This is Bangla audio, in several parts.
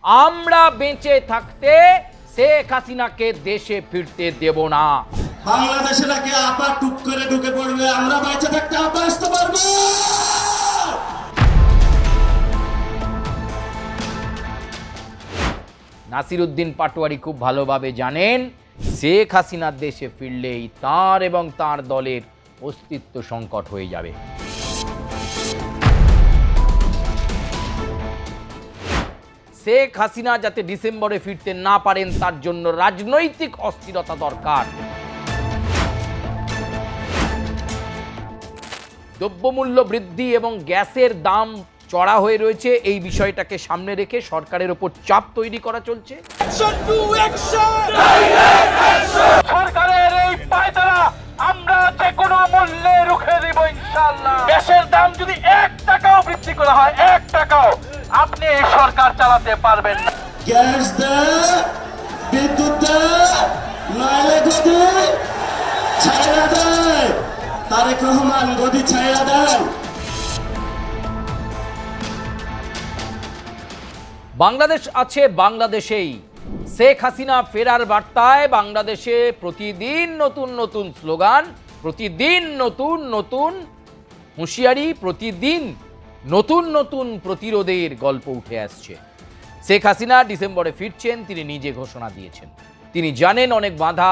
আমরা বেঁচে থাকতে শেখ হাসিনাকে দেশে ফিরতে দেব না। বাংলাদেশে নাকি আপা টুপ করে ঢুকে পড়বে, আমরা বেঁচে থাকতে আপা আসতে পারবো। নাসিরউদ্দিন পাটোয়ারি খুব ভালোভাবে জানেন শেখ হাসিনা দেশে ফিরলেই তার এবং তার দলের অস্তিত্ব সংকট হয়ে যাবে। শেখ হাসিনা যাতে ডিসেম্বরে ফিরতে না পারেন তার জন্য রাজনৈতিক অস্থিরতা দরকার। দ্রব্যমূল্য বৃদ্ধি এবং গ্যাসের দাম চড়া হয়ে রয়েছে, এই বিষয়টাকে সামনে রেখে সরকারের উপর চাপ তৈরি করা চলছে। সরকারের এই পায়তারা আমরা যে কোনো মূল্যে রুখে দিব ইনশাআল্লাহ। গ্যাসের দাম যদি 1 টাকাও বৃদ্ধি করা হয়, 1 টাকাও, আপনি এই সরকার চালাতে পারবেন না। গ্যাস দে, বিদ্যুৎ দে, নইলে গদি ছাইড়া দে। তারেক রহমান গদি ছাইড়া দেন। বাংলাদেশ আছে বাংলাদেশেই। শেখ হাসিনা ফেরার বার্তায় বাংলাদেশে প্রতিদিন নতুন নতুন স্লোগান, প্রতিদিন নতুন নতুন হুঁশিয়ারি, প্রতিদিন নতুন নতুন প্রতিরোধের গল্প উঠে আসছে। শেখ হাসিনা ডিসেম্বরে ফিরছেন, তিনি নিজে ঘোষণা দিয়েছেন। তিনি জানেন অনেক বাধা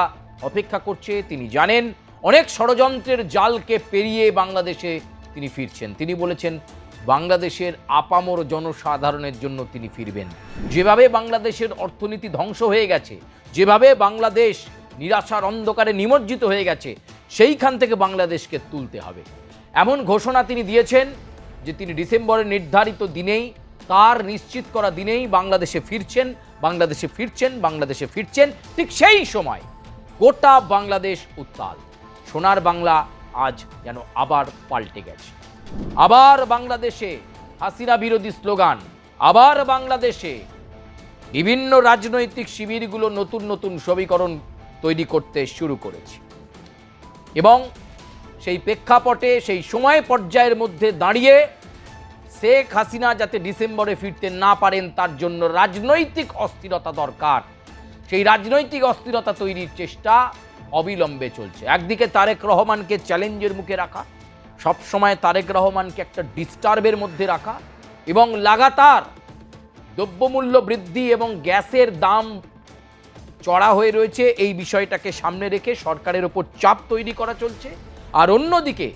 অপেক্ষা করছে, তিনি জানেন অনেক ষড়যন্ত্রের জালকে পেরিয়ে বাংলাদেশে তিনি ফিরছেন। তিনি বলেছেন বাংলাদেশের আপামর জনসাধারণের জন্য তিনি ফিরবেন। যেভাবে বাংলাদেশের অর্থনীতি ধ্বংস হয়ে গেছে, যেভাবে বাংলাদেশ নিরাশার অন্ধকারে নিমজ্জিত হয়ে গেছে, সেইখান থেকে বাংলাদেশকে তুলতে হবে, এমন ঘোষণা তিনি দিয়েছেন যে তিনি ডিসেম্বরের নির্ধারিত দিনেই, তার নিশ্চিত করা দিনেই বাংলাদেশে ফিরছেন, বাংলাদেশে ফিরছেন, বাংলাদেশে ফিরছেন। ঠিক সেই সময় গোটা বাংলাদেশ উত্তাল। সোনার বাংলা আজ যেন আবার পাল্টে গেছে। আবার বাংলাদেশে হাসিনা বিরোধী স্লোগান, আবার বাংলাদেশে বিভিন্ন রাজনৈতিক শিবিরগুলো নতুন নতুন সমীকরণ তৈরি করতে শুরু করেছে। এবং সেই প্রেক্ষাপটে, সেই সময় পর্যায়ের মধ্যে দাঁড়িয়ে শেখ হাসিনা যাতে ডিসেম্বরে ফিরতে না পারেন তার জন্য রাজনৈতিক অস্থিরতা দরকার। সেই রাজনৈতিক অস্থিরতা তৈরির চেষ্টা অবিলম্বে চলছে। একদিকে তারেক রহমানকে চ্যালেঞ্জের মুখে রাখা, সবসময় তারেক রহমানকে একটা ডিস্টার্বের মধ্যে রাখা, এবং লাগাতার দ্রব্যমূল্য বৃদ্ধি এবং গ্যাসের দাম চড়া হয়ে রয়েছে, এই বিষয়টাকে সামনে রেখে সরকারের ওপর চাপ তৈরি করা চলছে। আর অন্যদিকে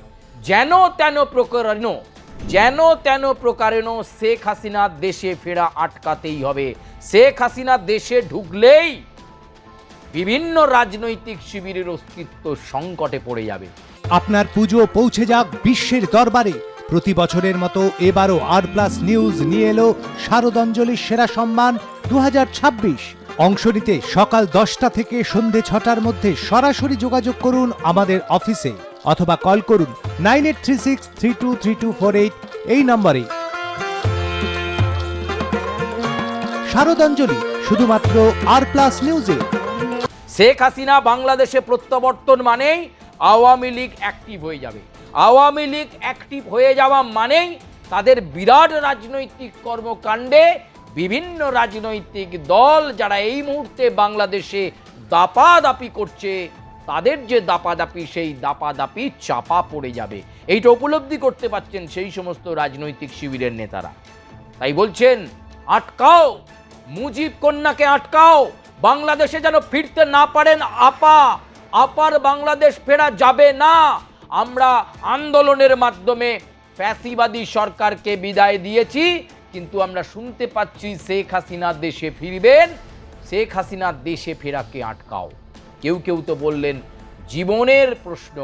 যেন তেন প্রকারেণ শেখ হাসিনা দেশে ফেরা আটকাতেই হবে। শেখ হাসিনা দেশে ঢুকলেই বিভিন্ন রাজনৈতিক শিবিরের অস্তিত্ব সংকটে পড়ে যাবে। আপনার পুজো পৌঁছে যাক বিশ্বের দরবারে। প্রতি বছরের মতো এবারও আর+ নিউজ নিয়ে এলো শারদাঞ্জলির সেরা সম্মান 2026। অংশ নিতে সকাল 10টা থেকে সন্ধে 6টার মধ্যে সরাসরি যোগাযোগ করুন আমাদের অফিসে, অথবা কল করুন 9836323248 এই নম্বরে। শারদাঞ্জলি শুধুমাত্র আর+ নিউজে। শেখ হাসিনা বাংলাদেশে প্রত্যাবর্তন মানেই আওয়ামী লীগ অ্যাক্টিভ হয়ে যাবে। আওয়ামী লীগ অ্যাক্টিভ হয়ে যাওয়া মানেই তাদের বিরাট রাজনৈতিক কর্মকাণ্ডে বিভিন্ন রাজনৈতিক দল যারা এই মুহূর্তে বাংলাদেশে দাপাদাপি করছে, তাদের যে দাপাদাপি, সেই দাপাদাপি চাপা পড়ে যাবে। এইটা উপলব্ধি করতে পারছেন সেই সমস্ত রাজনৈতিক শিবিরের নেতারা। তাই বলছেন আটকাও, মুজিব কন্যাকে আটকাও, বাংলাদেশে যেন ফিরতে না পারেন আপার বাংলাদেশ ফেরা যাবে না। আমরা আন্দোলনের মাধ্যমে ফ্যাসিবাদী সরকারকে বিদায় দিয়েছি, কিন্তু আমরা শুনতে পাচ্ছি শেখ হাসিনা দেশে ফিরবেন। শেখ হাসিনা দেশে ফেরাকে আটকাও। কেউ কেউ তো বললেন জীবনের প্রশ্ন,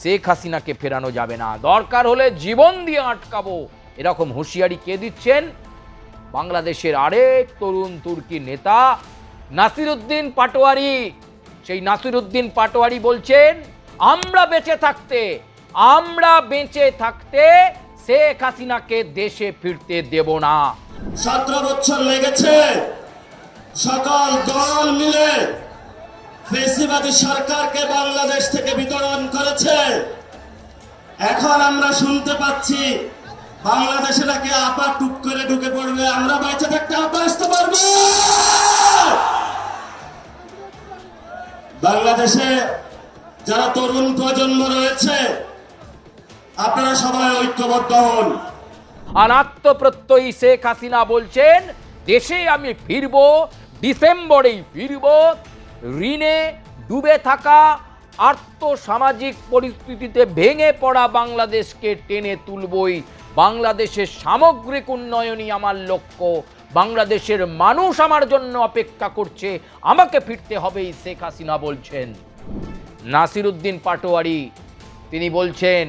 শেখ হাসিনাকে ফেরানো যাবে না, দরকার হলে জীবন দিয়ে আটকাবো। এরকম হুঁশিয়ারি কে দিচ্ছেন? বাংলাদেশের আরেক তরুণ তুর্কি নেতা নাসিরউদ্দিন পাটোয়ারি। সেই নাসিরউদ্দিন পাটোয়ারি বলছেন আমরা বেঁচে থাকতে শেখ হাসিনাকে দেশে ফিরতে দেব না। 17 বছর লেগেছে সকল দল মিলে ফ্যাসিবাদী সরকারকে বাংলাদেশ থেকে বিতরণ করেছে। এখন আমরা শুনতে পাচ্ছি বাংলাদেশে নাকি আপা টুপ করে ঢুকে পড়বে, আমরা বেঁচে থাকতে আপা আসতে পারবো। বাংলাদেশে যারা তরুণ প্রজন্ম রয়েছে, আপনারা সবাই ঐক্যবদ্ধ হন। আর আত্মপ্রত্যয়ী শেখ হাসিনা বলছেন দেশে আমি ফিরব, ডিসেম্বরেই ফিরব। ঋণে ডুবে থাকা আর্থসামাজিক পরিস্থিতিতে ভেঙে পড়া বাংলাদেশকে টেনে তুলবই। বাংলাদেশের সামগ্রিক উন্নয়নই আমার লক্ষ্য। বাংলাদেশের মানুষ আমার জন্য অপেক্ষা করছে, আমাকে ফিরতে হবেই, শেখ হাসিনা বলছেন। নাসিরউদ্দিন পাটোয়ারি তিনি বলছেন,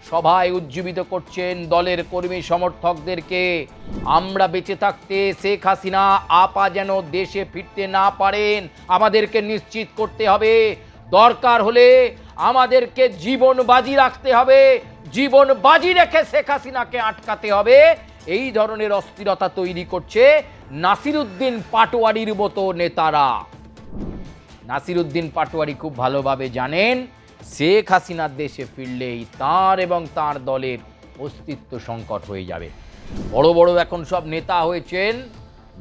সভায় উজ্জীবিত করছেন দলের কর্মী সমর্থকদেরকে, আমরা বেঁচে থাকতে শেখ হাসিনা আপা যেন দেশে ফিরতে না পারেন আমাদেরকে নিশ্চিত করতে হবে। দরকার হলে আমাদেরকে জীবন বাজি রাখতে হবে, জীবন বাজি রেখে শেখ হাসিনাকে আটকাতে হবে। এই ধরনের অস্থিরতা তৈরি করছে নাসিরউদ্দিন পাটোয়ারির মতো নেতারা। নাসিরউদ্দিন পাটোয়ারি খুব ভালোভাবে জানেন শেখ হাসিনার দেশে ফিরলেই তার এবং তার দলের অস্তিত্ব সংকট হয়ে যাবে। বড় বড় এখন সব নেতা হয়েছেন,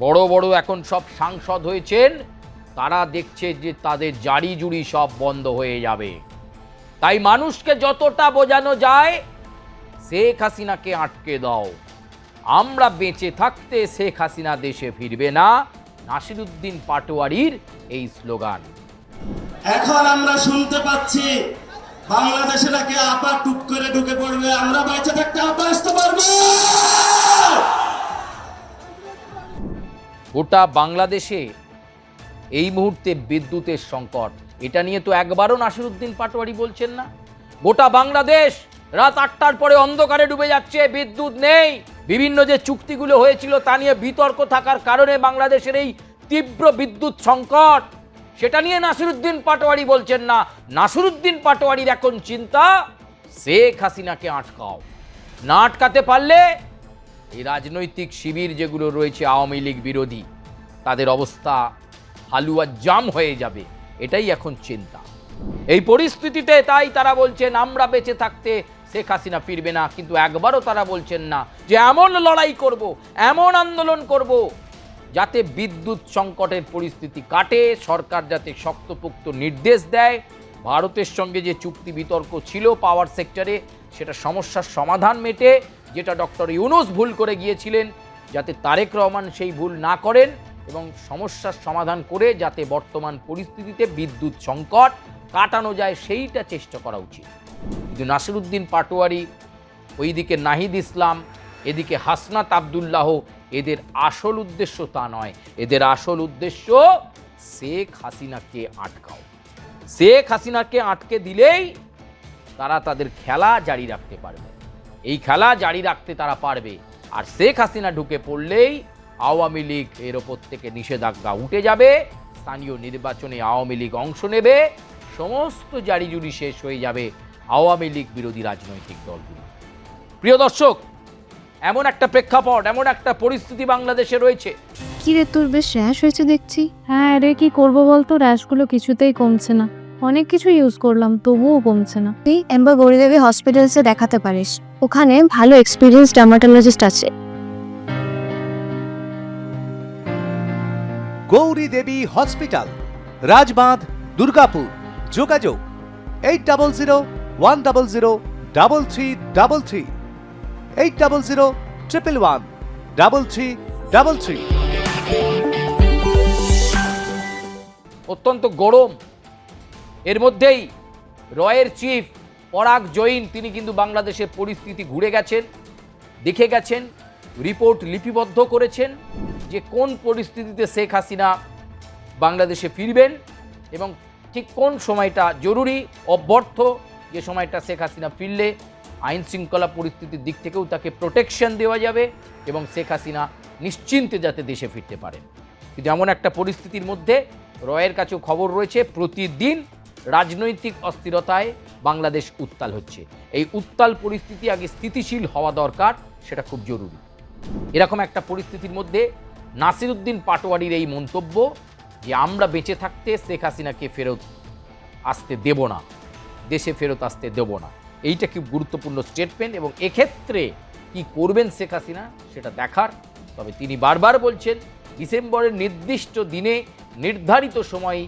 বড় বড় এখন সব সাংসদ হয়েছেন, তারা দেখছে যে তাদের জারি জুড়ি সব বন্ধ হয়ে যাবে। তাই মানুষকে যতটা বোঝানো যায় শেখ হাসিনাকে আটকে দাও, আমরা বেঁচে থাকতে শেখ হাসিনা দেশে ফিরবে না, নাসিরউদ্দিন পাটোয়ারির এই স্লোগান। এখন আমরা শুনতে পাচ্ছি বাংলাদেশে নাকি আপা টুপ করে ঢুকে পড়বে, আমরা বেঁচে থাকতে আপা আসতে পারবো। গোটা বাংলাদেশে এই মুহূর্তে বিদ্যুতের সংকট, এটা নিয়ে তো একবারও নাসিরউদ্দিন পাটোয়ারি বলছেন না। গোটা বাংলাদেশ রাত 8টার পরে অন্ধকারে ডুবে যাচ্ছে, বিদ্যুৎ নেই। বিভিন্ন যে চুক্তিগুলো হয়েছিল তা নিয়ে বিতর্ক থাকার কারণে বাংলাদেশের এই তীব্র বিদ্যুৎ সংকট, সেটা নিয়ে নাসিরউদ্দিন পাটোয়ারি বলছেন না। নাসিরউদ্দিন পাটোয়ারির এখন চিন্তা শেখ হাসিনাকে আটকাও, না আটকাতে পারলে এই রাজনৈতিক শিবির যেগুলো রয়েছে আওয়ামী লীগ বিরোধী, তাদের অবস্থা হালুয়া জাম হয়ে যাবে, এটাই এখন চিন্তা। এই পরিস্থিতিতে তাই তারা বলছেন আমরা বেঁচে থাকতে শেখ হাসিনা ফিরবে না, কিন্তু একবারও তারা বলছেন না যে এমন লড়াই করব, এমন আন্দোলন করব যাতে বিদ্যুৎ সংকটের পরিস্থিতি কাটে, সরকার যাতে শক্তপোক্ত নির্দেশ দেয়, ভারতের সঙ্গে যে চুক্তি বিতর্ক ছিল পাওয়ার সেক্টরে সেটা সমস্যার সমাধান মেটে, যেটা ডক্টর ইউনূস ভুল করে গিয়েছিলেন যাতে তারেক রহমান সেই ভুল না করেন এবং সমস্যার সমাধান করে যাতে বর্তমান পরিস্থিতিতে বিদ্যুৎ সংকট কাটানো যায় সেইটা চেষ্টা করা উচিত। কিন্তু নাসিরউদ্দিন পাটোয়ারি, ওইদিকে নাহিদ ইসলাম, এদিকে হাসনাত আবদুল্লাহ, এদের আসল উদ্দেশ্য তা নয়। এদের আসল উদ্দেশ্য শেখ হাসিনাকে আটকাও। শেখ হাসিনাকে আটকে দিলেই তারা তাদের খেলা জারি রাখতে পারবে, এই খেলা জারি রাখতে তারা পারবে। আর শেখ হাসিনা ঢুকে পড়লেই আওয়ামী লীগ এর ওপর থেকে নিষেধাজ্ঞা উঠে যাবে, স্থানীয় নির্বাচনে আওয়ামী লীগ অংশ নেবে, সমস্ত জারি জুরি শেষ হয়ে যাবে আওয়ামী লীগ বিরোধী রাজনৈতিক দলগুলো। প্রিয় দর্শক, এমন একটা প্রেক্ষাপট, এমন একটা পরিস্থিতি বাংলাদেশে রয়েছে। কি রে, তোর বেশ র্যাশ হয়েছে দেখছি। হ্যাঁ রে, কি করবো বলতো, র্যাশগুলো কিছুতেই কমছে না। অনেক কিছু ইউজ করলাম তবুও কমছে না। তুই এম্বার গৌরীদেবী হসপিটালসে দেখাতে পারিস, ওখানে ভালো এক্সপিরিয়েন্স ডার্মাটোলজিস্ট আছে। গৌরী দেবী হসপিটাল, রাজবাঁধ, দুর্গাপুর। যোগাযোগ 8001003333, 8001113333। অত্যন্ত গরম, এর মধ্যেই রয়ের চিফ পরাগ জৈন তিনি কিন্তু বাংলাদেশের পরিস্থিতি ঘুরে গেছেন, দেখে গেছেন, রিপোর্ট লিপিবদ্ধ করেছেন যে কোন পরিস্থিতিতে শেখ হাসিনা বাংলাদেশে ফিরবেন এবং ঠিক কোন সময়টা জরুরি, অব্যর্থ, যে সময়টা শেখ হাসিনা ফিরলে আইন শৃঙ্খলা পরিস্থিতির দিক থেকেও তাকে প্রোটেকশন দেওয়া যাবে এবং শেখ হাসিনা নিশ্চিন্তে যাতে দেশে ফিরতে পারেন। কিন্তু এমন একটা পরিস্থিতির মধ্যে রয়ের কাছেও খবর রয়েছে প্রতিদিন রাজনৈতিক অস্থিরতায় বাংলাদেশ উত্তাল হচ্ছে। এই উত্তাল পরিস্থিতি আগে স্থিতিশীল হওয়া দরকার, সেটা খুব জরুরি। এরকম একটা পরিস্থিতির মধ্যে নাসিরউদ্দিন পাটোয়ারির এই মন্তব্য যে আমরা বেঁচে থাকতে শেখ হাসিনাকে ফেরত আসতে দেব না, দেশে ফেরত আসতে দেব না, এইটা খুব গুরুত্বপূর্ণ স্টেটমেন্ট এবং এক্ষেত্রে কি করবেন শেখ হাসিনা সেটা দেখার। তবে তিনি বারবার বলছেন ডিসেম্বরের নির্দিষ্ট দিনে নির্ধারিত সময়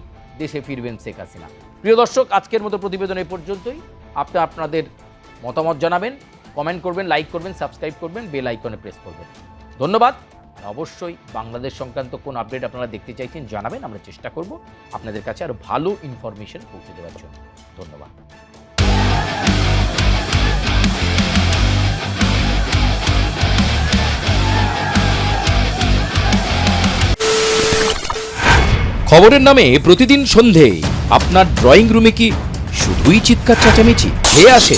দেশে ফিরবেন শেখ হাসিনা। প্রিয় দর্শক, আজকের মতো প্রতিবেদন এই পর্যন্তই। আপনাদের মতামত জানাবেন, কমেন্ট করবেন, লাইক করবেন, সাবস্ক্রাইব করবেন, বেল আইকনে প্রেস করবেন। ধন্যবাদ। অবশ্যই বাংলাদেশ সংক্রান্ত কোন আপডেট আপনারা দেখতে চাইছেন জানাবেন, আমরা চেষ্টা করব আপনাদের কাছে আরও ভালো ইনফরমেশন পৌঁছে দেওয়ার জন্য। ধন্যবাদ। খবরের নামে প্রতিদিন সন্ধে আপনার ড্রয়িং রুমে কি শুধুই চিৎকার চেঁচামেচি খেয়ে আসে?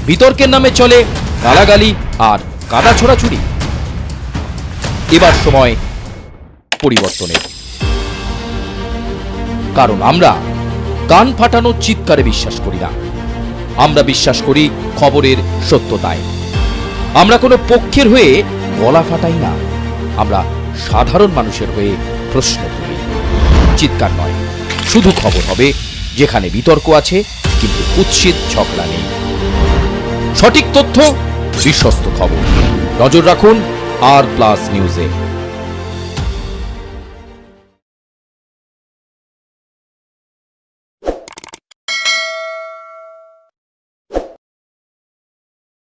বিতর্কের নামে চলে গালাগালি আর কাদা ছোড়াছুড়ি। এবার সময় পরিবর্তনের, কারণ আমরা কান ফাটানো চিৎকারে বিশ্বাস করি না। আমরা বিশ্বাস করি খবরের সত্যতায়। আমরা কোনো পক্ষের হয়ে গলা ফাটাই না, আমরা সাধারণ মানুষের হয়ে প্রশ্ন তুলি। চিৎকার নয়, শুধু খবর হবে যেখানে বিতর্ক আছে কিন্তু কুৎসিত ঝগড়া নেই। সঠিক তথ্য, বিশ্বস্ত খবর। নজর রাখুন আর প্লাস নিউজে।